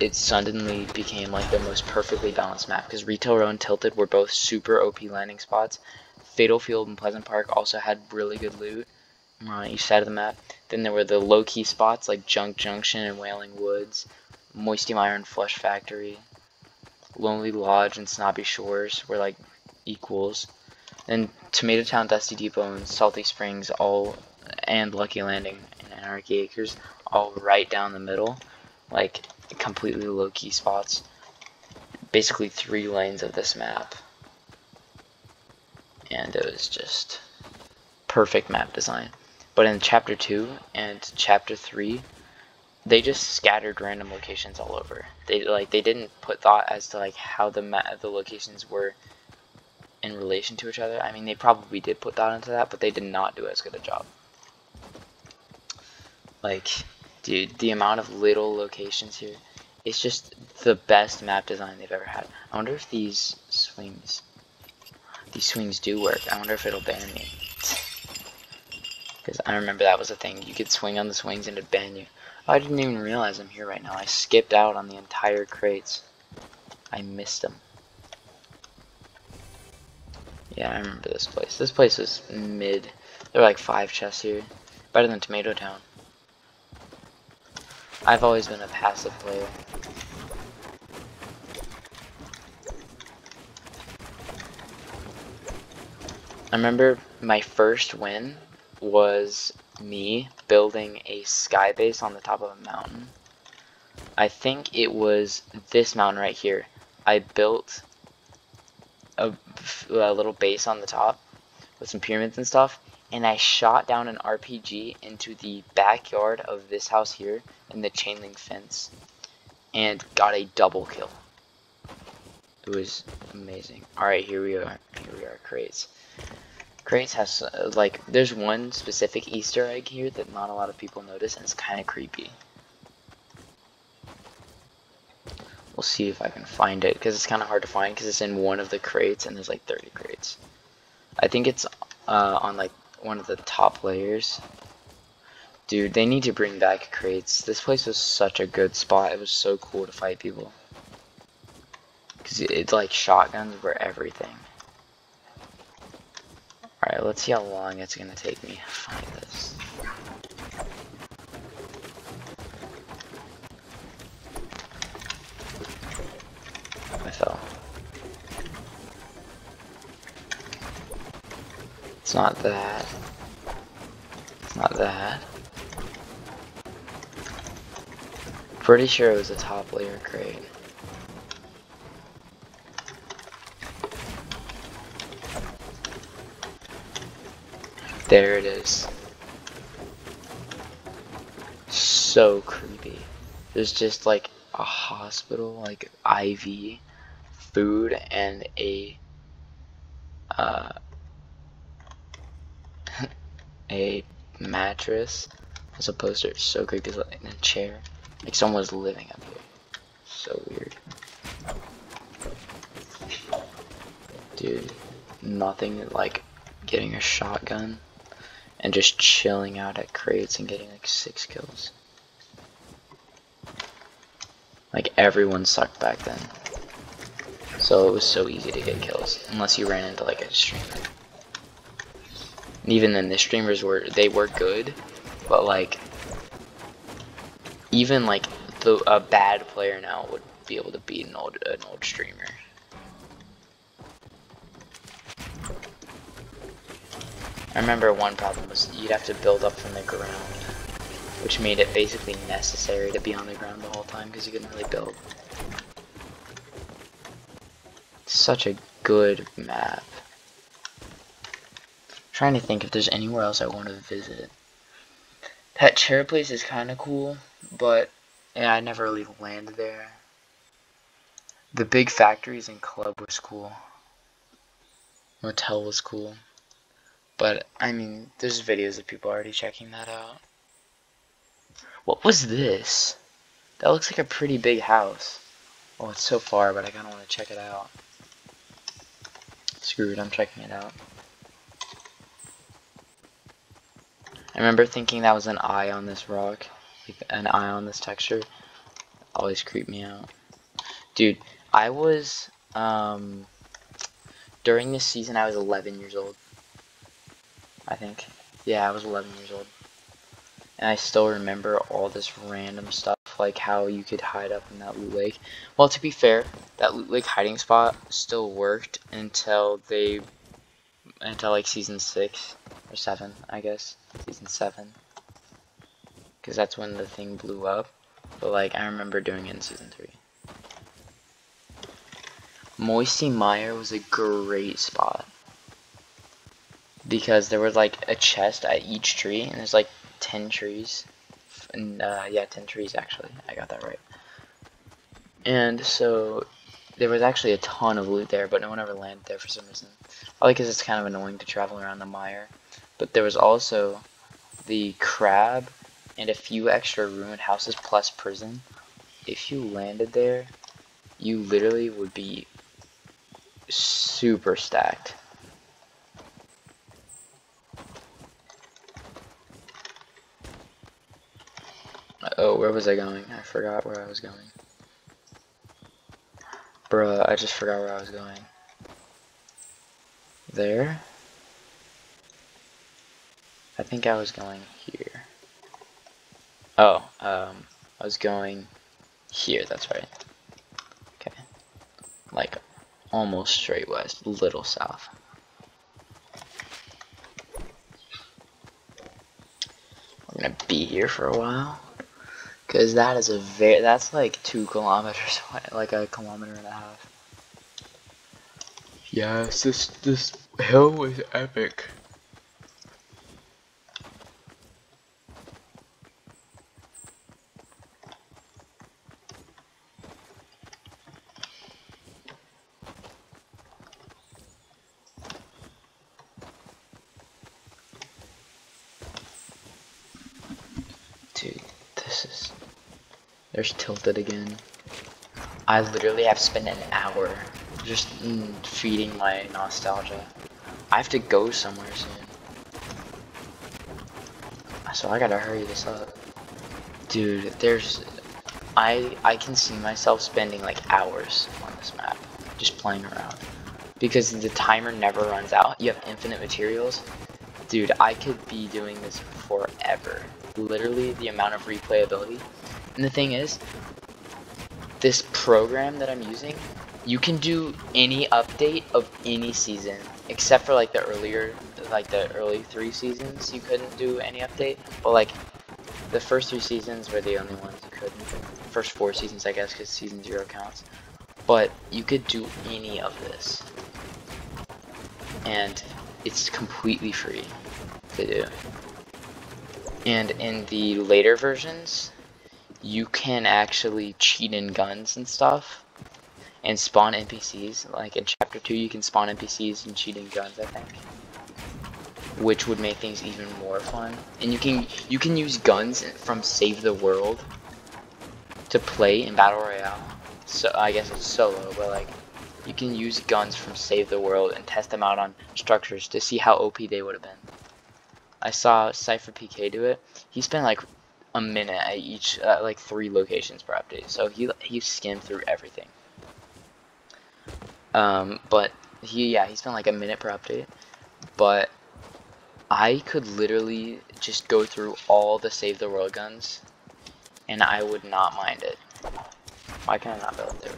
it suddenly became like the most perfectly balanced map because Retail Row and Tilted were both super OP landing spots. Fatal Field and Pleasant Park also had really good loot on each side of the map. Then there were the low-key spots like Junk Junction and Wailing Woods, Moisty Mire and Flush Factory, Lonely Lodge and Snobby Shores were like equals. And Tomato Town, Dusty Depot, and Salty Springs and Lucky Landing and Anarchy Acres all right down the middle, like completely low-key spots. Basically 3 lanes of this map. And it was just perfect map design. But in Chapter 2 and Chapter 3, they just scattered random locations all over. They didn't put thought as to like how the locations were in relation to each other. I mean, they probably did put thought into that, but they did not do as good a job. Like, dude, the amount of little locations here, it's just the best map design they've ever had. I wonder if these swings do work. I wonder if it'll ban me. Because I remember that was a thing. You could swing on the swings and it'd ban you. Oh, I didn't even realize I'm here right now. I skipped out on the entire crates. I missed them. Yeah, I remember this place. This place was mid. There were like 5 chests here. Better than Tomato Town. I've always been a passive player. I remember my first win was me building a sky base on the top of a mountain. I think it was this mountain right here. I built a little base on the top with some pyramids and stuff, and I shot down an RPG into the backyard of this house here in the chain link fence and got a double kill. It was amazing. Alright, here we are. Crates. Crates has, like, there's one specific Easter egg here that not a lot of people notice, and it's kind of creepy. We'll see if I can find it, because it's kind of hard to find, because it's in one of the crates, and there's like 30 crates. I think it's on, like, one of the top layers. Dude, they need to bring back crates. This place was such a good spot. It was so cool to fight people. Because it's like shotguns were everything. Alright, let's see how long it's gonna take me to find this. I fell. It's not that. It's not that. Pretty sure it was a top layer crate. There it is. So creepy. There's just like a hospital, like IV, food, and a a mattress as a poster. It's so creepy, like in a chair. Like someone was living up here. So weird. Dude, nothing like getting a shotgun and just chilling out at crates and getting like 6 kills. Like everyone sucked back then. So it was so easy to get kills, unless you ran into like a streamer. And even then the streamers were good, but like even like a bad player now would be able to beat an old streamer. I remember one problem was you'd have to build up from the ground, which made it basically necessary to be on the ground the whole time because you couldn't really build. Such a good map. I'm trying to think if there's anywhere else I want to visit. That chair place is kind of cool, but yeah, I never really landed there. The big factories and club was cool. Motel was cool. But, I mean, there's videos of people already checking that out. What was this? That looks like a pretty big house. Oh, it's so far, but I kind of want to check it out. Screw it, I'm checking it out. I remember thinking that was an eye on this rock. Like an eye on this texture. Always creeped me out. Dude, I was, during this season, I was 11 years old. I think. Yeah, I was 11 years old. And I still remember all this random stuff, like how you could hide up in that loot lake. Well, to be fair, that loot lake hiding spot still worked until like season 6 or 7, I guess. Season 7. Because that's when the thing blew up. But like, I remember doing it in season 3. Moisty Mire was a great spot. Because there was like a chest at each tree, and there's like 10 trees. And yeah, 10 trees actually. I got that right. And so there was actually a ton of loot there, but no one ever landed there for some reason. Probably because it's kind of annoying to travel around the mire. But there was also the crab and a few extra ruined houses plus prison. If you landed there, you literally would be super stacked. Oh, where was I going? I forgot where I was going. Bruh, I just forgot where I was going. There? I think I was going here. Oh, I was going here, that's right. Okay. Like, almost straight west, little south. We're gonna be here for a while. Cause that is that's like 2 kilometers away, like a kilometer and a half. Yes, this hill was epic. Dude, there's Tilted again. I literally have spent an hour just feeding my nostalgia. I have to go somewhere soon. So I gotta hurry this up. Dude, I can see myself spending like hours on this map, just playing around. Because the timer never runs out, you have infinite materials. Dude, I could be doing this forever. Literally the amount of replayability. And the thing is, this program that I'm using, you can do any update of any season, except for like the early 3 seasons you couldn't do any update. But like the first 3 seasons were the only ones you couldn't. First 4 seasons, I guess, because season 0 counts. But you could do any of this, and it's completely free to do. And in the later versions, you can actually cheat in guns and stuff and spawn NPCs. Like in chapter 2, you can spawn NPCs and cheat in guns, I think, which would make things even more fun. And you can use guns from Save the World to play in Battle Royale. So I guess it's solo, but like you can use guns from Save the World and test them out on structures to see how OP they would have been. I saw Cypher PK do it. He spent like a minute at each like 3 locations per update, so he skimmed through everything. But he spent like a minute per update. But I could literally just go through all the Save the World guns, and I would not mind it. Why can I not build there?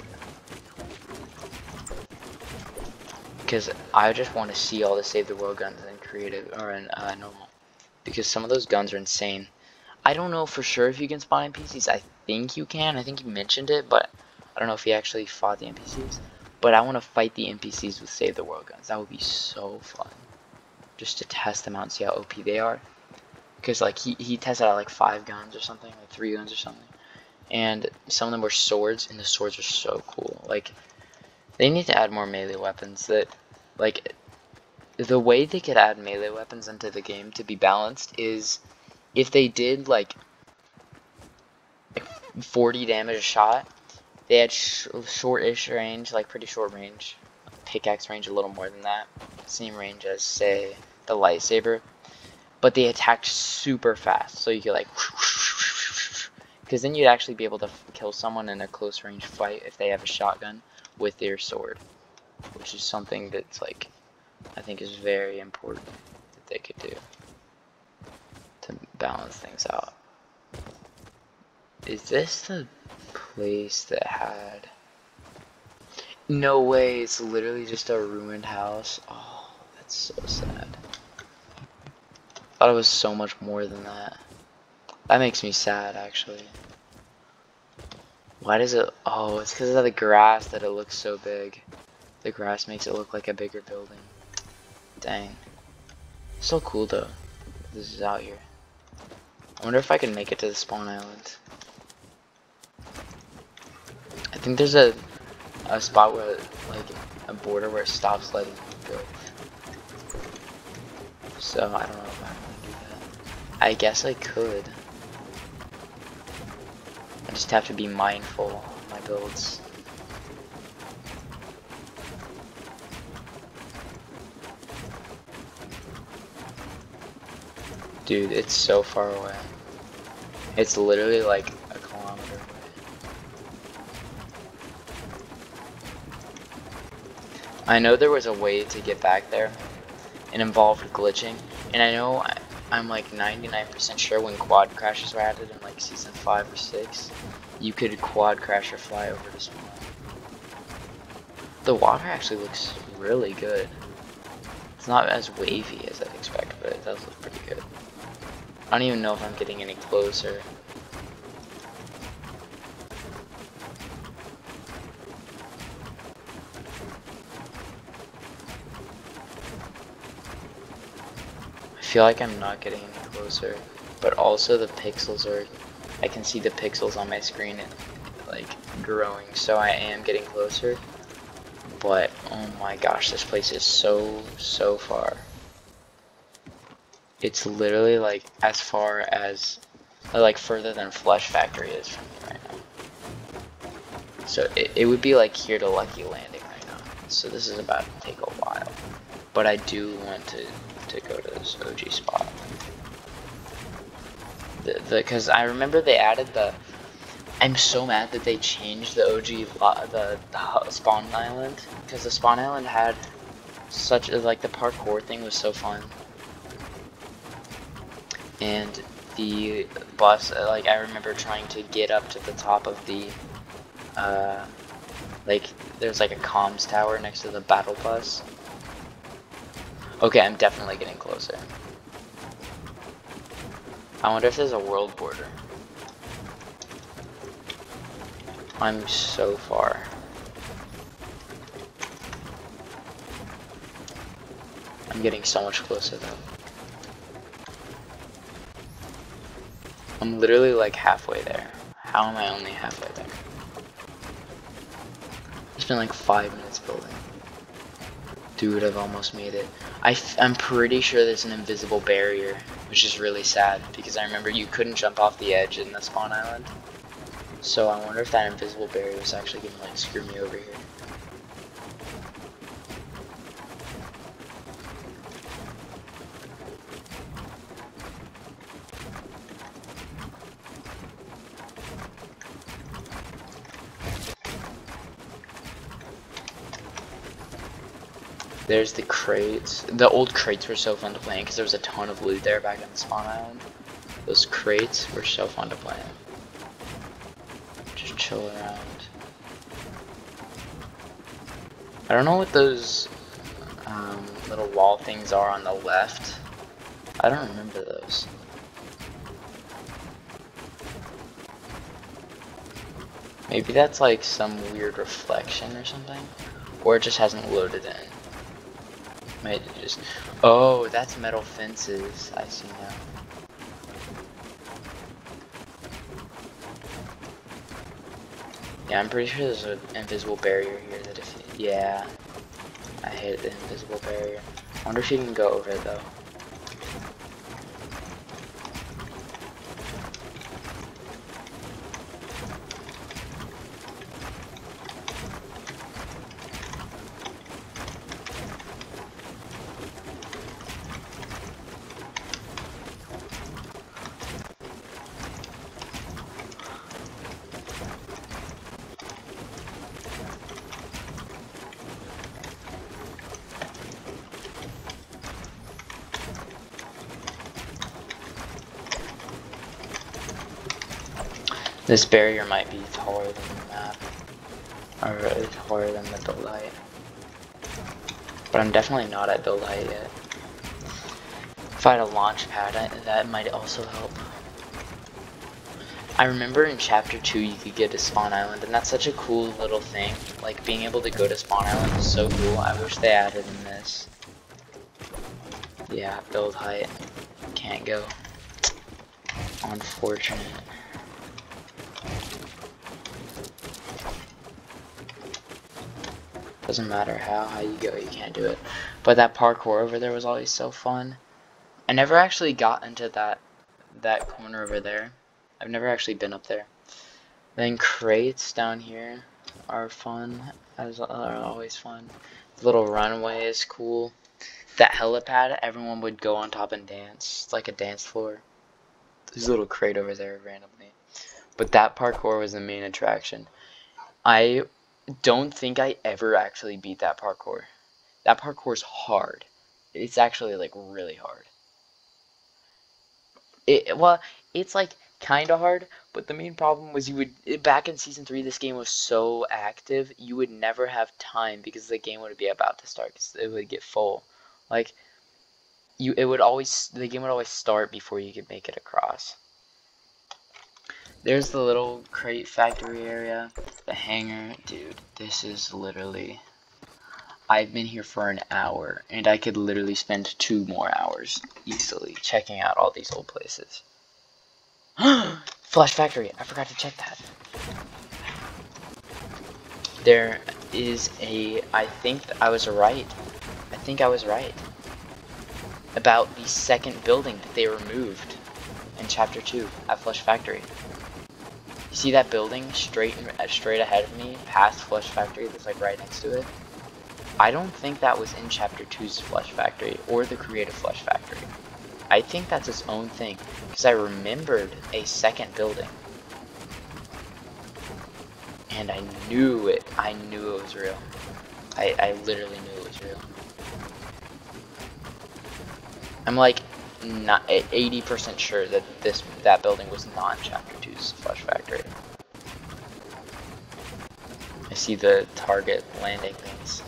Because I just want to see all the Save the World guns in creative or in normal, because some of those guns are insane. I don't know for sure if you can spawn NPCs. I think you can. I think you mentioned it, but I don't know if he actually fought the NPCs. But I want to fight the NPCs with Save the World guns. That would be so fun. Just to test them out and see how OP they are. Because like he tested out like 5 guns or something, like 3 guns or something. And some of them were swords, and the swords are so cool. Like, they need to add more melee weapons. That, like, the way they could add melee weapons into the game to be balanced is if they did like 40 damage a shot. They had short-ish range, like pretty short range. Pickaxe range a little more than that. Same range as, say, the lightsaber. But they attacked super fast, so you could like, because then you'd actually be able to kill someone in a close range fight if they have a shotgun with their sword, which is something that's like, I think is very important that they could do to balance things out. Is this the place that had? No way, it's literally just a ruined house. Oh, that's so sad. Thought it was so much more than that. That makes me sad, actually. Why does it? Oh, it's because of the grass that it looks so big. The grass makes it look like a bigger building. Dang. So cool though. This is out here. I wonder if I can make it to the spawn island. I think there's a spot where, like, a border where it stops letting you go. So I don't know if I want to do that. I guess I could. I just have to be mindful of my builds. Dude, it's so far away. It's literally like a kilometer away. I know there was a way to get back there. It involved glitching, and I know I'm like 99% sure when quad crashes were added in like season 5 or 6, you could quad crash or fly over to spawn. The water actually looks really good. It's not as wavy as I'd expect, but it does look pretty good. I don't even know if I'm getting any closer. I feel like I'm not getting any closer, but also the pixels are, I can see the pixels on my screen like growing, so I am getting closer. But oh my gosh, this place is so far. It's literally like as far as, like further than Flesh Factory is from me right now. So it would be like here to Lucky Landing right now. So this is about to take a while. But I do want to go to this OG spot. Because I remember they added the, I'm so mad that they changed the OG, the spawn island. Because the spawn island had such, like the parkour thing was so fun. And the bus, like I remember trying to get up to the top of the, like there's like a comms tower next to the battle bus. Okay, I'm definitely getting closer. I wonder if there's a world border. I'm so far. I'm getting so much closer though. I'm literally like halfway there. How am I only halfway there? It's been like 5 minutes building. Dude, I've almost made it. I'm pretty sure there's an invisible barrier, which is really sad because I remember you couldn't jump off the edge in the spawn island. So I wonder if that invisible barrier is actually gonna like screw me over here. There's the crates. The old crates were so fun to play in because there was a ton of loot there back in the spawn island. Those crates were so fun to play in. Just chill around. I don't know what those little wall things are on the left. I don't remember those. Maybe that's like some weird reflection or something. Or it just hasn't loaded in. Might just, oh, that's metal fences. I see now. Yeah, I'm pretty sure there's an invisible barrier here that if, yeah, I hate the invisible barrier. I wonder if you can go over it though. This barrier might be taller than the map, or taller than the build height. But I'm definitely not at build height yet. If I had a launch pad, that might also help. I remember in chapter 2 you could get to Spawn Island, and that's such a cool little thing. Like, being able to go to Spawn Island is so cool. I wish they added in this. Yeah, build height. Can't go. Unfortunate. Doesn't matter how high you go, you can't do it. But that parkour over there was always so fun. I never actually got into that corner over there. I've never actually been up there. Then crates down here are fun, are always fun. The little runway is cool. That helipad, everyone would go on top and dance. It's like a dance floor. There's a little crate over there randomly. But that parkour was the main attraction. I don't think I ever actually beat that parkour. That parkour's hard. It's actually like really hard. Well, it's like kind of hard, but the main problem was back in season 3 this game was so active, you would never have time because the game would be about to start, because it would get full. Like the game would always start before you could make it across. There's the little crate factory area, the hangar. Dude, this is literally, I've been here for an hour, and I could literally spend 2 more hours easily checking out all these old places. Flush factory, I forgot to check that. There is I think I was right. I think I was right about the second building that they removed in chapter 2 at Flush Factory. You see that building straight ahead of me, past Flush Factory, that's like right next to it? I don't think that was in chapter 2's Flush Factory or the Creative Flush Factory. I think that's its own thing, because I remembered a second building. And I knew it was real. I literally knew it was real. I'm like 80% sure that that building was not in chapter 2's Flush Factory. I see the target landing things.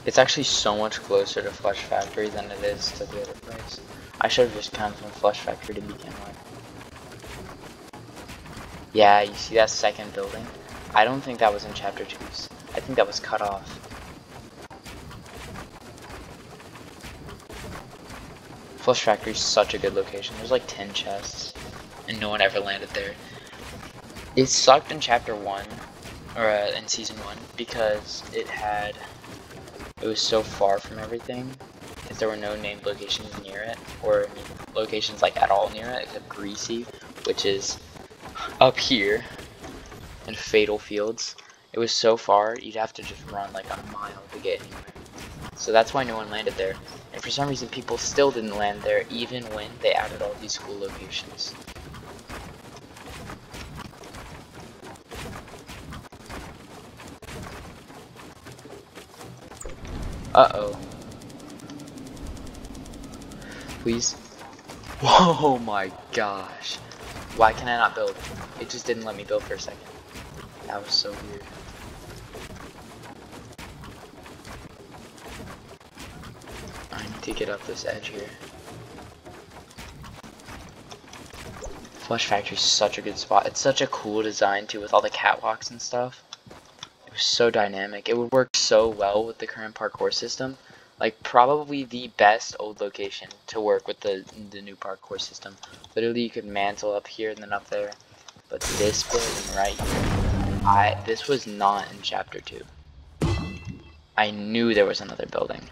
It's actually so much closer to Flush Factory than it is to the other place. I should have just come from Flush Factory to begin with. Yeah, you see that second building? I don't think that was in chapter 2's. I think that was cut off. Flush Factory is such a good location. There's like 10 chests, and no one ever landed there. It sucked in chapter 1, or in season 1, because it was so far from everything, because there were no named locations near it, or locations like at all near it, except Greasy, which is up here in Fatal Fields. It was so far, you'd have to just run like a mile to get anywhere. So that's why no one landed there. And for some reason, people still didn't land there, even when they added all these cool locations. Uh-oh. Please. Whoa, my gosh. Why can I not build? It just didn't let me build for a second. That was so weird. I need to get up this edge here. Flush Factory is such a good spot. It's such a cool design too, with all the catwalks and stuff. It was so dynamic. It would work so well with the current parkour system. Like, probably the best old location to work with the new parkour system. Literally, you could mantle up here and then up there. But this building right here, this was not in chapter 2. I knew there was another building,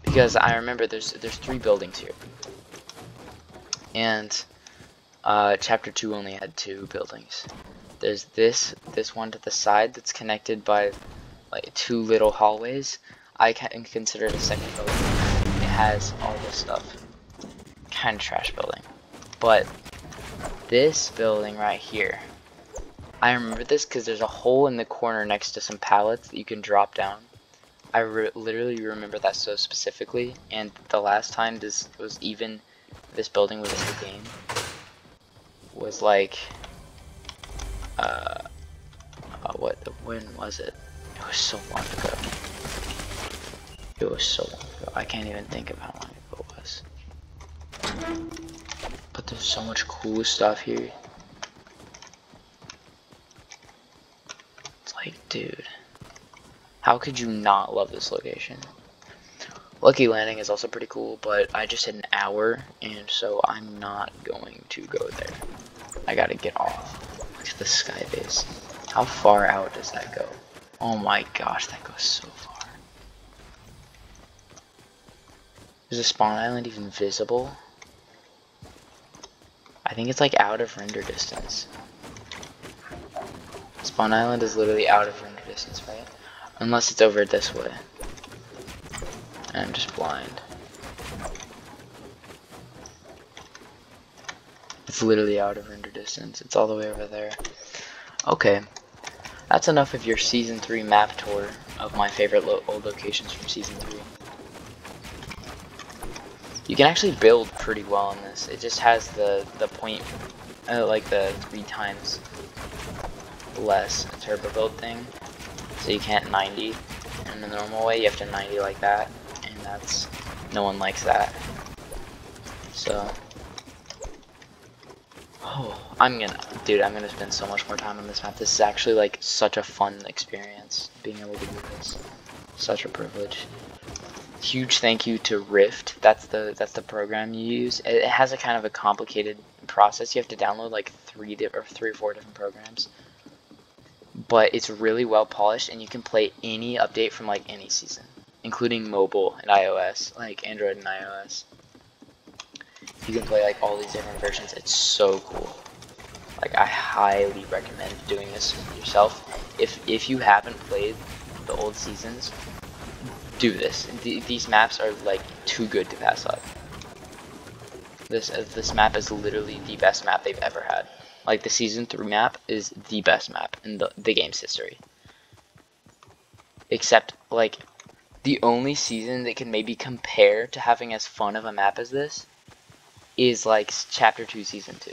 because I remember there's 3 buildings here, and chapter 2 only had 2 buildings. There's this one to the side that's connected by like 2 little hallways. I can consider it a second building. It has all this stuff. Kind of trash building. But this building right here, I remember this because there's a hole in the corner next to some pallets that you can drop down. I literally remember that so specifically, and the last time this building was in the game was like, when was it? It was so long ago. It was so long ago. I can't even think of how long ago it was. But there's so much cool stuff here. It's like, dude, how could you not love this location? Lucky Landing is also pretty cool, but I just hit an hour, and so I'm not going to go there. I gotta get off. Look at the sky base. How far out does that go? Oh my gosh, that goes so far. Is the spawn island even visible? I think it's like out of render distance. Spawn island is literally out of render distance, right? Unless it's over this way. And I'm just blind. It's literally out of render distance. It's all the way over there. Okay. That's enough of your Season 3 map tour of my favorite old locations from Season 3. You can actually build pretty well in this. It just has the point, like the 3 times less turbo build thing. So you can't 90 in the normal way. You have to 90 like that, and that's, no one likes that. So, oh, I'm gonna spend so much more time on this map. This is actually like such a fun experience, being able to do this. Such a privilege. Huge thank you to Rift. That's the program you use. It has a kind of a complicated process. You have to download like 3 or 4 different programs, but it's really well polished, and you can play any update from like any season, including mobile and iOS, like Android and iOS. You can play like all these different versions. It's so cool. Like, I highly recommend doing this yourself. If you haven't played the old seasons, do this. These maps are like too good to pass up. This map is literally the best map they've ever had. Like, the Season 3 map is the best map in the game's history. Except, like, the only season that can maybe compare to having as fun of a map as this is like Chapter 2 Season 2.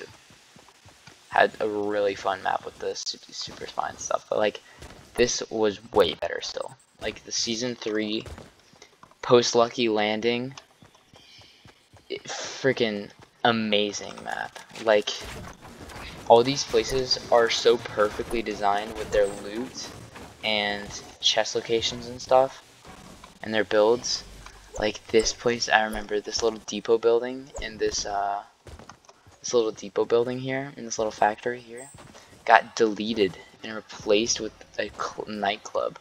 Had a really fun map with the super spine stuff, but like, this was way better still. Like, the Season 3 post Lucky Landing, freaking amazing map. Like, all these places are so perfectly designed with their loot and chest locations and stuff, and their builds. Like, this place, I remember this little depot building in this little depot building here, in this little factory here, got deleted and replaced with a nightclub.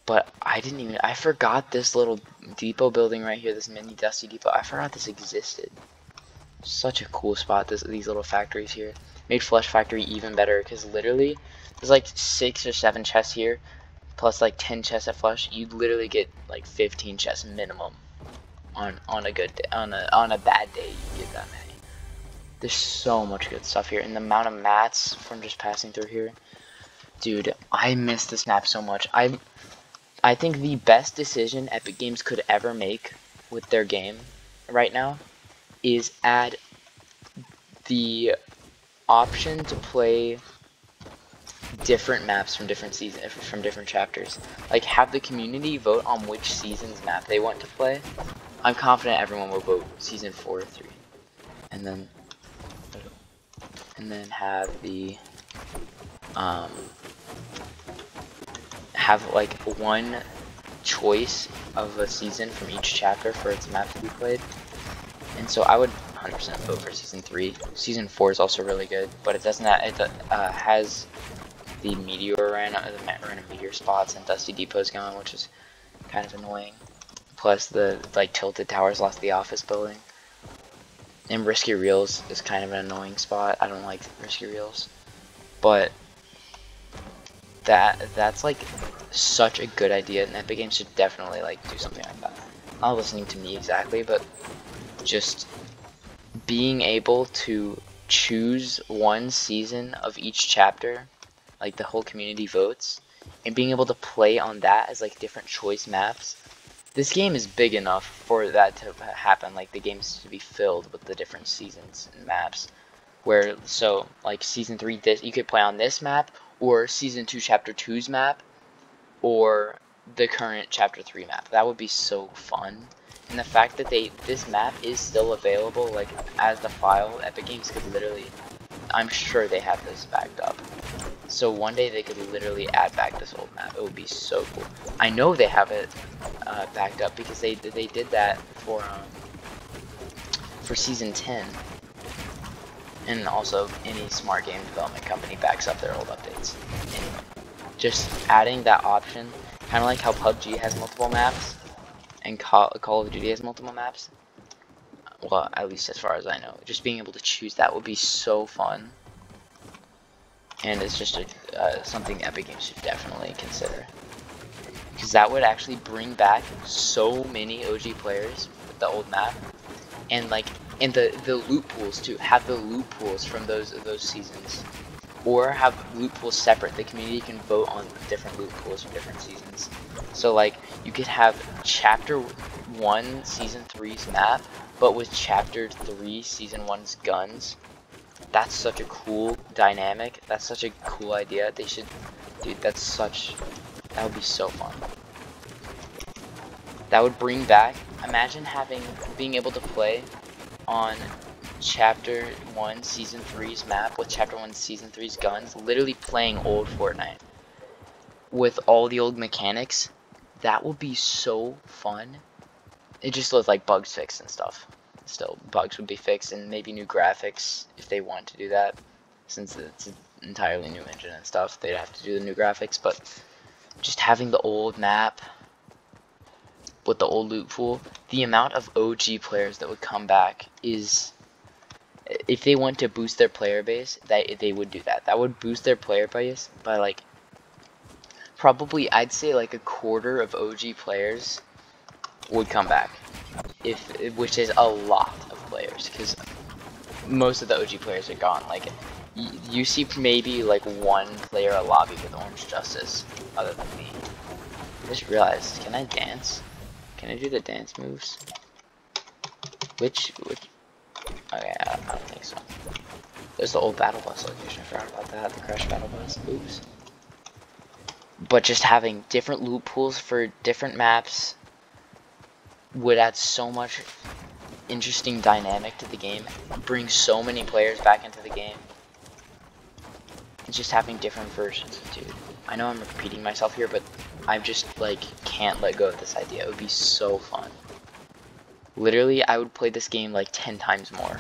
But I forgot this little depot building right here, this mini dusty depot. I forgot this existed. Such a cool spot, these little factories here. Made Flesh Factory even better, because literally, there's like 6 or 7 chests here, plus like 10 chests at Flesh. You'd literally get like 15 chests minimum on a good day. On a bad day, you get that many. There's so much good stuff here, and the amount of mats from just passing through here. Dude, I miss this map so much. I think the best decision Epic Games could ever make with their game right now is add the option to play different maps from different seasons, from different chapters. Like, have the community vote on which season's map they want to play. I'm confident everyone will vote Season 4 or 3. And then have the have like one choice of a season from each chapter for its map to be played. And so I would 100% vote for Season 3. Season 4 is also really good, but it doesn't has the meteor random meteor spots and dusty depots going, which is kind of annoying. Plus the like tilted towers lost the office building. And Risky Reels is kind of an annoying spot. I don't like Risky Reels. But that's like such a good idea, and Epic Games should definitely like do something like that. Not listening to me exactly, but just being able to choose one season of each chapter, like the whole community votes, and being able to play on that as like different choice maps. This game is big enough for that to happen, like the game's to be filled with the different seasons and maps. Where, so, like Season 3, you could play on this map, or Season 2 Chapter 2's map, or the current Chapter 3 map. That would be so fun. And the fact that this map is still available, like, as the file, Epic Games could literally, I'm sure they have this backed up. So one day they could literally add back this old map. It would be so cool. I know they have it backed up because they did that for Season 10. And also, any smart game development company backs up their old updates. Anyway, just adding that option, kind of like how PUBG has multiple maps, and Call of Duty has multiple maps. Well, at least as far as I know. Just being able to choose that would be so fun. And it's just something Epic Games should definitely consider. Because that would actually bring back so many OG players with the old map. And like, and the loot pools too. Have the loot pools from those seasons. Or have loot pools separate. The community can vote on different loot pools from different seasons. So like, you could have Chapter 1 Season 3's map, but with Chapter 3 Season 1's guns. That's such a cool dynamic. That's such a cool idea. They should, dude, that would be so fun. That would bring back, imagine being able to play on Chapter 1 Season 3's map with Chapter 1 Season 3's guns, literally playing old Fortnite with all the old mechanics. That would be so fun. It just looks like bugs fixed and stuff. Still, bugs would be fixed and maybe new graphics if they want to do that. Since it's an entirely new engine and stuff, they'd have to do the new graphics. But just having the old map with the old loot pool, the amount of OG players that would come back is, if they want to boost their player base, they would do that. That would boost their player base by like, probably I'd say like a quarter of OG players would come back. Which is a lot of players, because most of the OG players are gone. Like, you see maybe like one player a lobby with Orange Justice, other than me. I just realized, can I dance? Can I do the dance moves? Which? Okay, I don't think so. There's the old battle bus location. I forgot about that. The Crash battle bus. Oops. But just having different loot pools for different maps would add so much interesting dynamic to the game, bring so many players back into the game, and just having different versions. Dude, I know I'm repeating myself here, but I just like can't let go of this idea. It would be so fun. Literally, I would play this game like 10 times more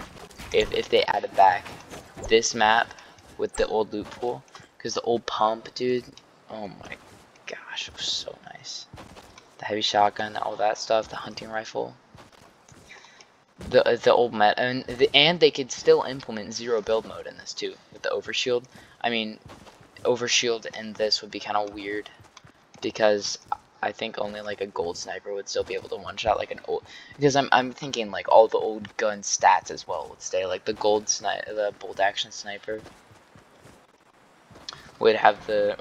if they added back this map with the old loot pool, because the old pump, dude, oh my gosh, it was so nice. The heavy shotgun, all that stuff, the hunting rifle, the old meta, and they could still implement zero build mode in this too with the overshield. I mean, overshield in this would be kind of weird because I think only like a gold sniper would still be able to one shot like an old. Because I'm thinking like all the old gun stats as well would stay. Like the the bolt action sniper would have the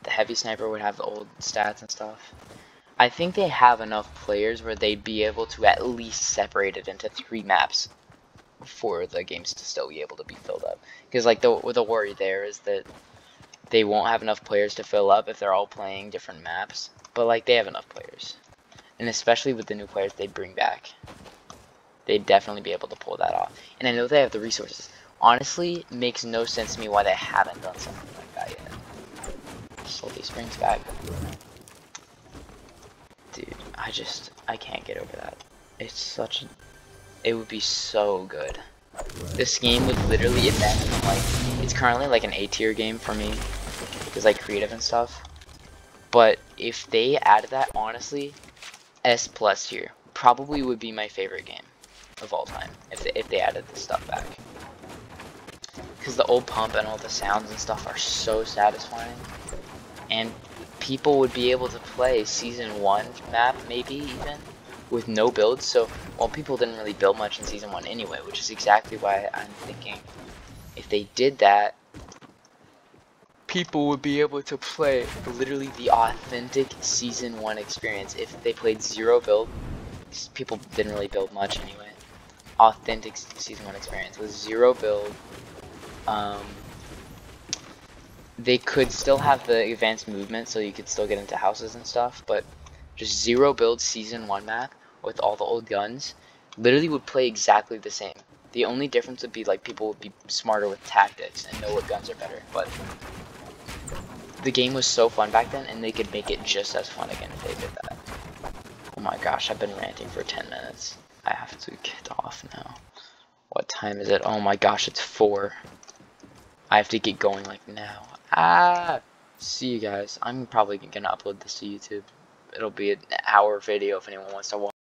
heavy sniper would have the old stats and stuff. I think they have enough players where they'd be able to at least separate it into 3 maps for the games to still be able to be filled up. Because like the worry there is that they won't have enough players to fill up if they're all playing different maps. But like they have enough players, and especially with the new players they bring back, they'd definitely be able to pull that off. And I know they have the resources. Honestly, it makes no sense to me why they haven't done something like that yet. Slowly springs back. Dude, I can't get over that. It would be so good. This game would literally imagine, like, it's currently like an A tier game for me, because like creative and stuff. But if they added that, honestly, S+ tier probably would be my favorite game of all time if they added this stuff back. Because the old pump and all the sounds and stuff are so satisfying, and people would be able to play Season 1 map, maybe even, with no builds. So, well, people didn't really build much in Season 1 anyway, which is exactly why I'm thinking if they did that, people would be able to play literally the authentic Season 1 experience if they played zero build. People didn't really build much anyway. Authentic Season 1 experience with zero build. They could still have the advanced movement, so you could still get into houses and stuff, but just zero build Season 1 map with all the old guns literally would play exactly the same. The only difference would be like people would be smarter with tactics and know what guns are better, but the game was so fun back then, and they could make it just as fun again if they did that. Oh my gosh, I've been ranting for 10 minutes. I have to get off now. What time is it? Oh my gosh, it's 4. I have to get going like now. See you guys. I'm probably gonna upload this to YouTube. It'll be an hour video if anyone wants to watch.